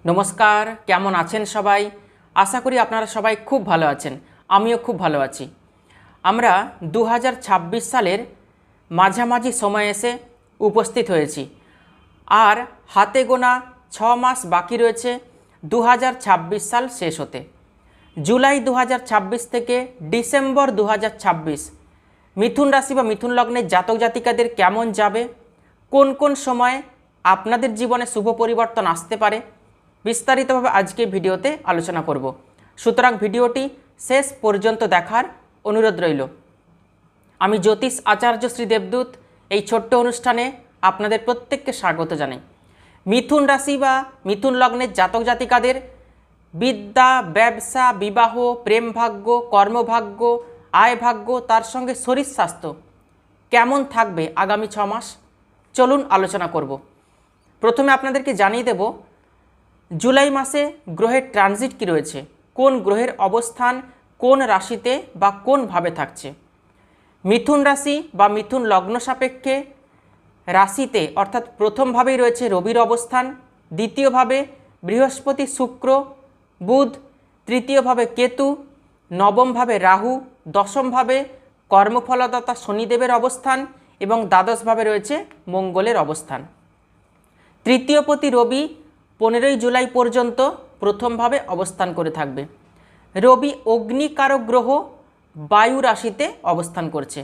নমস্কার, কেমন আছেন সবাই? আশা করি আপনারা সবাই খুব ভালো আছেন। আমিও খুব ভালো আছি। আমরা 2026 সালের মাঝামাঝি সময়ে এসে উপস্থিত হয়েছি। আর হাতে গোনা 6 মাস বাকি রয়েছে 2026 সাল শেষ হতে। জুলাই 2026 থেকে ডিসেম্বর 2026 মিথুন রাশি বা মিথুন লগ্নের জাতক জাতিকাদের কেমন যাবে, কোন কোন সময়ে আপনাদের জীবনে শুভ পরিবর্তন আসতে পারে, বিস্তারিতভাবে আজকে ভিডিওতে আলোচনা করব। সুতরাং ভিডিওটি শেষ পর্যন্ত দেখার অনুরোধ রইল। আমি জ্যোতিষ আচার্য শ্রী দেবদূত এই ছোট্ট অনুষ্ঠানে আপনাদের প্রত্যেককে স্বাগত জানাই। মিথুন রাশি বা মিথুন লগ্নের জাতক জাতিকাদের বিদ্যা, ব্যবসা, বিবাহ, প্রেম ভাগ্য, কর্মভাগ্য, আয় ভাগ্য, তার সঙ্গে শরীর স্বাস্থ্য কেমন থাকবে আগামী 6 মাস, চলুন আলোচনা করব। প্রথমে আপনাদেরকে জানিয়ে দেব জুলাই মাসে গ্রহের ট্রানজিট কী রয়েছে, কোন গ্রহের অবস্থান কোন রাশিতে বা কোন ভাবে থাকছে। মিথুন রাশি বা মিথুন লগ্ন সাপেক্ষে রাশিতে অর্থাৎ প্রথমভাবেই রয়েছে রবির অবস্থান, দ্বিতীয়ভাবে বৃহস্পতি, শুক্র, বুধ, তৃতীয়ভাবে কেতু, নবমভাবে রাহু, দশমভাবে কর্মফলদাতা শনিদেবের অবস্থান এবং দ্বাদশভাবে রয়েছে মঙ্গলের অবস্থান। তৃতীয়পতি রবি 15ই জুলাই পর্যন্ত প্রথমভাবে অবস্থান করে থাকবে। রবি অগ্নিকারক গ্রহ, বায়ু রাশিতে অবস্থান করছে।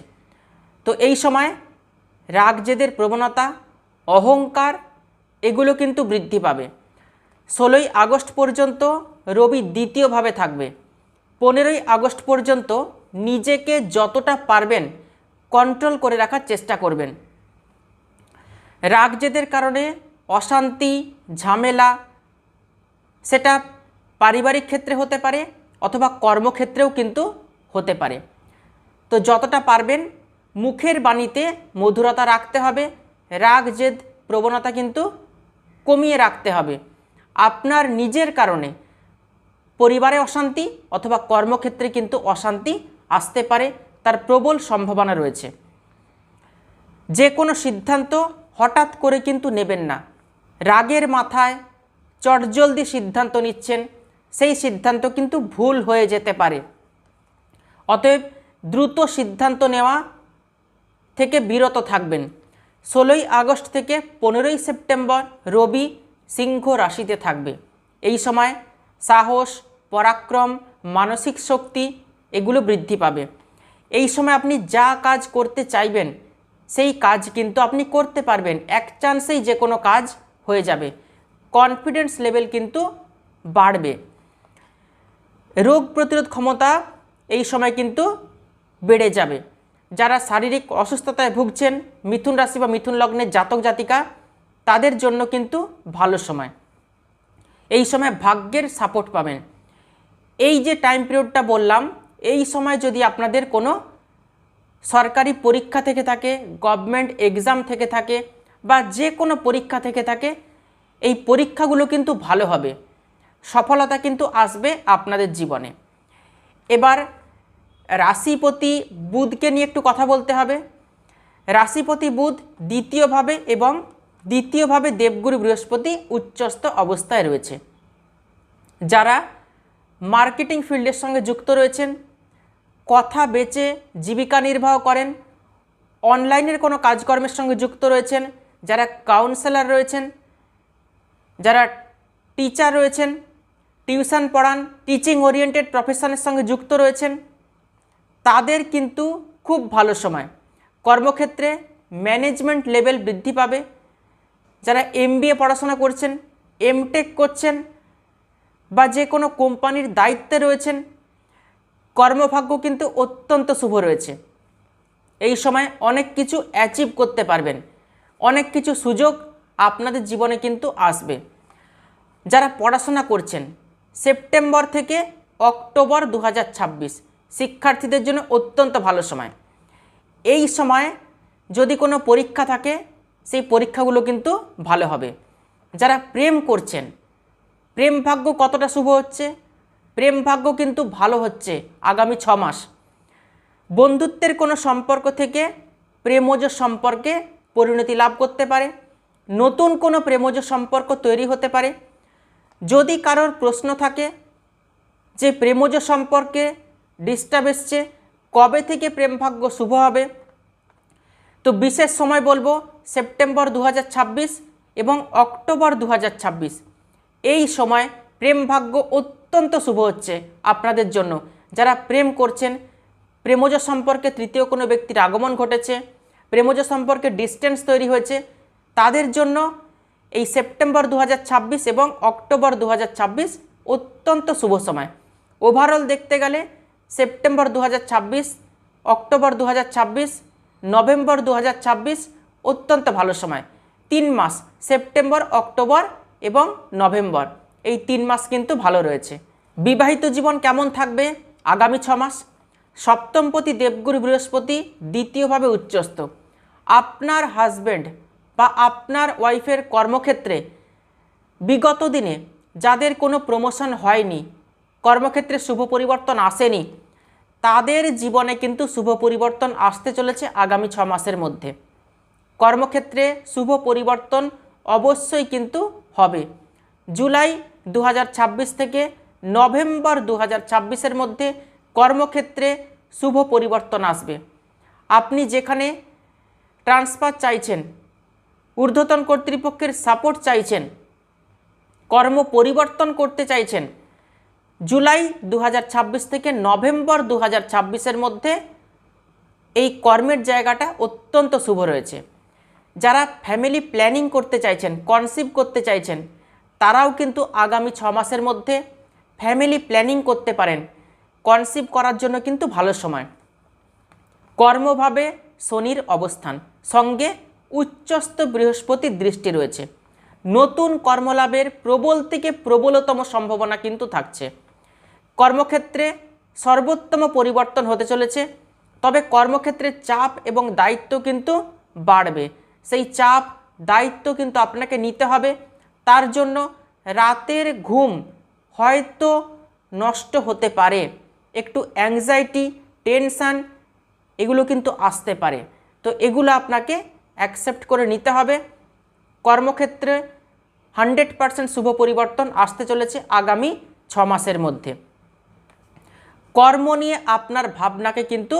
তো এই সময় রাগ জেদের প্রবণতা, অহংকার এগুলো কিন্তু বৃদ্ধি পাবে। 16ই আগস্ট পর্যন্ত রবি দ্বিতীয়ভাবে থাকবে। 15ই আগস্ট পর্যন্ত নিজেকে যতটা পারবেন কন্ট্রোল করে রাখার চেষ্টা করবেন। রাগ জেদের কারণে অশান্তি, ঝামেলা সেটা পারিবারিক ক্ষেত্রে হতে পারে অথবা কর্মক্ষেত্রেও কিন্তু হতে পারে। তো যতটা পারবেন মুখের বাণীতে মধুরতা রাখতে হবে, রাগ জেদ প্রবণতা কিন্তু কমিয়ে রাখতে হবে। আপনার নিজের কারণে পরিবারে অশান্তি অথবা কর্মক্ষেত্রে কিন্তু অশান্তি আসতে পারে, তার প্রবল সম্ভাবনা রয়েছে। যে কোনো সিদ্ধান্ত হঠাৎ করে কিন্তু নেবেন না। রাগের মাথায় চটজলদি সিদ্ধান্ত নিচ্ছেন, সেই সিদ্ধান্ত কিন্তু ভুল হয়ে যেতে পারে। অতএব দ্রুত সিদ্ধান্ত নেওয়া থেকে বিরত থাকবেন। 16ই আগস্ট থেকে 15ই সেপ্টেম্বর রবি সিংহ রাশিতে থাকবে। এই সময় সাহস, পরাক্রম, মানসিক শক্তি এগুলো বৃদ্ধি পাবে। এই সময় আপনি যা কাজ করতে চাইবেন সেই কাজ কিন্তু আপনি করতে পারবেন, এক চান্সেই যে কোনো কাজ হয়ে যাবে। কনফিডেন্স লেভেল কিন্তু বাড়বে। রোগ প্রতিরোধ ক্ষমতা এই সময় কিন্তু বেড়ে যাবে। যারা শারীরিক অসুস্থতায় ভুগছেন, মিথুন রাশি বা মিথুন লগ্নের জাতক জাতিকা, তাদের জন্য কিন্তু ভালো সময়। এই সময় ভাগ্যের সাপোর্ট পাবেন। এই যে টাইম পিরিয়ডটা বললাম, এই সময় যদি আপনাদের কোনো সরকারি পরীক্ষা থেকে থাকে, গভর্নমেন্ট এক্সাম থেকে থাকে বা যে কোনো পরীক্ষা থেকে থাকে, এই পরীক্ষাগুলো কিন্তু ভালো হবে, সফলতা কিন্তু আসবে আপনাদের জীবনে। এবার রাশিপতি বুধকে নিয়ে একটু কথা বলতে হবে। রাশিপতি বুধ দ্বিতীয়ভাবে এবং দ্বিতীয়ভাবে দেবগুরু বৃহস্পতি উচ্চস্থ অবস্থায় রয়েছে। যারা মার্কেটিং ফিল্ডের সঙ্গে যুক্ত রয়েছেন, কথা বেচে জীবিকা নির্বাহ করেন, অনলাইনের কোনো কাজকর্মের সঙ্গে যুক্ত রয়েছেন, যারা কাউন্সেলর রয়েছেন, যারা টিচার রয়েছেন, টিউশন পড়ান, টিচিং ওরিয়েন্টেড প্রফেশনের সঙ্গে যুক্ত রয়েছেন, তাদের কিন্তু খুব ভালো সময়। কর্মক্ষেত্রে ম্যানেজমেন্ট লেভেল বৃদ্ধি পাবে। যারা MBA পড়াশোনা করছেন, MTech করছেন বা যে কোনো কোম্পানির দায়িত্বে রয়েছেন, কর্মভাগ্য কিন্তু অত্যন্ত শুভ রয়েছে। এই সময় অনেক কিছু অ্যাচিভ করতে পারবেন, অনেক কিছু সুযোগ আপনাদের জীবনে কিন্তু আসবে। যারা পড়াশোনা করছেন, সেপ্টেম্বর থেকে অক্টোবর 2026 শিক্ষার্থীদের জন্য অত্যন্ত ভালো সময়। এই সময় যদি কোনো পরীক্ষা থাকে, সেই পরীক্ষাগুলো কিন্তু ভালো হবে। যারা প্রেম করছেন, প্রেম ভাগ্য কতটা শুভ হচ্ছে? প্রেম ভাগ্য কিন্তু ভালো হচ্ছে আগামী 6 মাস। বন্ধুত্বের কোনো সম্পর্ক থেকে প্রেমজ সম্পর্কে পরিণতি লাভ করতে পারে, নতুন কোনো প্রেমজ সম্পর্ক তৈরি হতে পারে। যদি কারোর প্রশ্ন থাকে যে প্রেমজ সম্পর্কে ডিস্টার্ব এসছে, কবে থেকে প্রেম ভাগ্য শুভ হবে, তো বিশেষ সময় বলবো সেপ্টেম্বর 2026 এবং অক্টোবর 2026। এই সময় প্রেম ভাগ্য অত্যন্ত শুভ হচ্ছে আপনাদের জন্য। যারা প্রেম করছেন, প্রেমজ সম্পর্কে তৃতীয় কোনো ব্যক্তির আগমন ঘটেছে, প্রেমজ সম্পর্কে ডিস্টেন্স তৈরি হয়েছে, তাদের জন্য এই সেপ্টেম্বর 2026 এবং অক্টোবর 2026 অত্যন্ত শুভ সময়। ওভারঅল দেখতে গেলে সেপ্টেম্বর 2026, অক্টোবর 2026, নভেম্বর 2026 অত্যন্ত ভালো সময়। 3 মাস সেপ্টেম্বর, অক্টোবর এবং নভেম্বর, এই 3 মাস কিন্তু ভালো রয়েছে। বিবাহিত জীবন কেমন থাকবে আগামী 6 মাস? সপ্তমপতি দেবগুরু বৃহস্পতি দ্বিতীয়ভাবে উচ্চস্থ। আপনার হাজব্যান্ড বা আপনার ওয়াইফের কর্মক্ষেত্রে বিগত দিনে যাদের কোনো প্রমোশন হয়নি, কর্মক্ষেত্রে শুভ পরিবর্তন আসেনি, তাদের জীবনে কিন্তু শুভ পরিবর্তন আসতে চলেছে আগামী 6 মাসের মধ্যে। কর্মক্ষেত্রে শুভ পরিবর্তন অবশ্যই কিন্তু হবে। জুলাই 2026 থেকে নভেম্বর 2026-এর মধ্যে কর্মক্ষেত্রে শুভ পরিবর্তন আসবে। আপনি যেখানে ট্রান্সফার চাইছেন, ঊর্ধ্বতন কর্তৃপক্ষের সাপোর্ট চাইছেন, কর্ম পরিবর্তন করতে চাইছেন, জুলাই 2026 থেকে নভেম্বর 2026-এর মধ্যে এই কর্মের জায়গাটা অত্যন্ত শুভ রয়েছে। যারা ফ্যামিলি প্ল্যানিং করতে চাইছেন, কনসিভ করতে চাইছেন, তারাও কিন্তু আগামী 6 মাসের মধ্যে ফ্যামিলি প্ল্যানিং করতে পারেন। কনসিভ করার জন্য কিন্তু ভালো সময়। কর্মভাবে শনির অবস্থান, সঙ্গে উচ্চস্থ বৃহস্পতির দৃষ্টি রয়েছে। নতুন কর্মলাভের প্রবল থেকে প্রবলতম সম্ভাবনা কিন্তু থাকছে। কর্মক্ষেত্রে সর্বোত্তম পরিবর্তন হতে চলেছে। তবে কর্মক্ষেত্রে চাপ এবং দায়িত্ব কিন্তু বাড়বে। সেই চাপ দায়িত্ব কিন্তু আপনাকে নিতে হবে। তার জন্য রাতের ঘুম হয়তো নষ্ট হতে পারে, একটু অ্যাংজাইটি, টেনশান এগুলো কিন্তু আসতে পারে। তো এগুলো আপনাকে অ্যাকসেপ্ট করে নিতে হবে। কর্মক্ষেত্রে 100% শুভ পরিবর্তন আসতে চলেছে আগামী 6 মাসের মধ্যে। কর্ম নিয়ে আপনার ভাবনাকে কিন্তু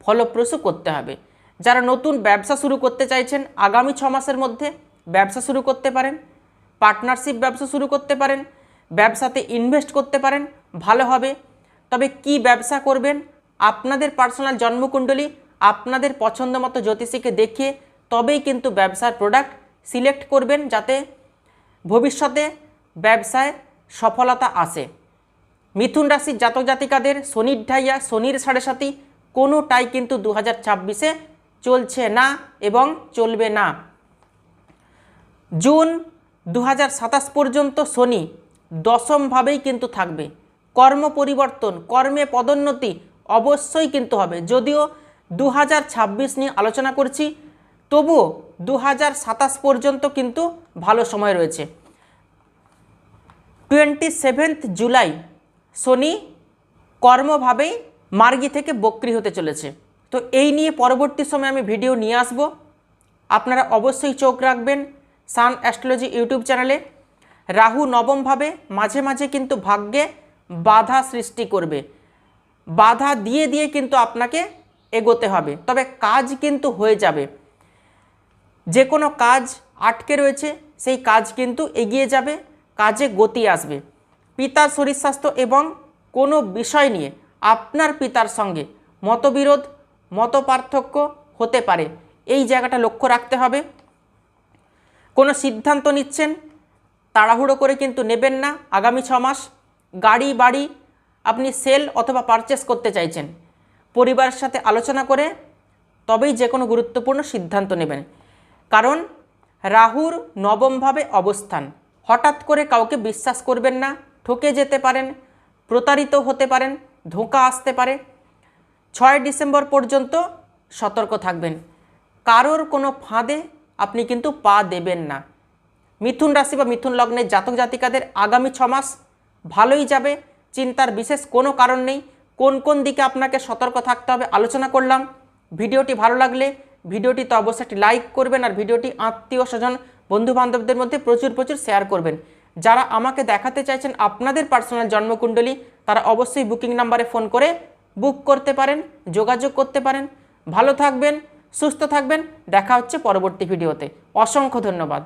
ফলপ্রসূ করতে হবে। যারা নতুন ব্যবসা শুরু করতে চাইছেন, আগামী 6 মাসের মধ্যে ব্যবসা শুরু করতে পারেন, পার্টনারশিপ ব্যবসা শুরু করতে পারেন, ব্যবসাতে ইনভেস্ট করতে পারেন, ভালো হবে। তবে কি ব্যবসা করবেন, আপনাদের পার্সোনাল জন্মকুণ্ডলী, আপনাদের পছন্দ মতো জ্যোতিষীকে দেখিয়ে তবেই কিন্তু ব্যবসার প্রোডাক্ট সিলেক্ট করবেন, যাতে ভবিষ্যতে ব্যবসায় সফলতা আসে। মিথুন রাশির জাতক জাতিকাদের শনির ঢাইয়া, শনির 7.5 কোনোটাই কিন্তু 2026-এ চলছে না এবং চলবে না। জুন 2027 পর্যন্ত শনি দশমভাবেই কিন্তু থাকবে। কর্ম পরিবর্তন, কর্মে পদোন্নতি অবশ্যই কিন্তু হবে। যদিও 2026 নিয়ে আলোচনা করছি, তবুও 2027 পর্যন্ত কিন্তু ভালো সময় রয়েছে। 27 জুলাই শনি কর্মভাবেই মার্গী থেকে বক্রী হতে চলেছে। তো এই নিয়ে পরবর্তী সময় আমি ভিডিও নিয়ে আসব। আপনারা অবশ্যই চোখ রাখবেন সান অ্যাস্ট্রোলজি ইউটিউব চ্যানেলে। রাহু নবমভাবে মাঝে মাঝে কিন্তু ভাগ্যে বাধা সৃষ্টি করবে। বাধা দিয়ে দিয়ে কিন্তু আপনাকে এগোতে হবে, তবে কাজ কিন্তু হয়ে যাবে। যে কোনো কাজ আটকে রয়েছে সেই কাজ কিন্তু এগিয়ে যাবে, কাজে গতি আসবে। পিতার শরীর স্বাস্থ্য এবং কোনো বিষয় নিয়ে আপনার পিতার সঙ্গে মতবিরোধ, মতপার্থক্য হতে পারে, এই জায়গাটা লক্ষ্য রাখতে হবে। কোনো সিদ্ধান্ত নিচ্ছেন, তাড়াহুড়ো করে কিন্তু নেবেন না। আগামী 6 মাস গাড়ি বাড়ি আপনি সেল অথবা পারচেস করতে চাইছেন, পরিবারের সাথে আলোচনা করে তবেই যে কোনো গুরুত্বপূর্ণ সিদ্ধান্ত নেবেন। কারণ রাহুর নবমভাবে অবস্থান, হঠাৎ করে কাউকে বিশ্বাস করবেন না, ঠকে যেতে পারেন, প্রতারিত হতে পারেন, ধোঁকা আসতে পারে। 6 ডিসেম্বর পর্যন্ত সতর্ক থাকবেন। কারোর কোনো ফাঁদে আপনি কিন্তু পা দেবেন না। মিথুন রাশি বা মিথুন লগ্নের জাতক জাতিকাদের আগামী 6 মাস ভালোই যাবে, চিন্তার বিশেষ কোনো কারণ নেই। কোন কোন দিকে আপনাকে সতর্ক থাকতে হবে আলোচনা করলাম। ভিডিওটি ভালো লাগলে ভিডিওটি তো অবশ্যই একটি লাইক করবেন, আর ভিডিওটি আত্মীয় স্বজন বন্ধু বান্ধবদের মধ্যে প্রচুর শেয়ার করবেন, যারা আমাকে দেখাতে চাইছেন আপনাদের পার্সোনাল জন্মকুণ্ডলী, তারা অবশ্যই বুকিং নাম্বারে ফোন করে বুক করতে পারেন, যোগাযোগ করতে পারেন। ভালো থাকবেন, সুস্থ থাকবেন, দেখা হচ্ছে পরবর্তী ভিডিওতে। অসংখ্য ধন্যবাদ।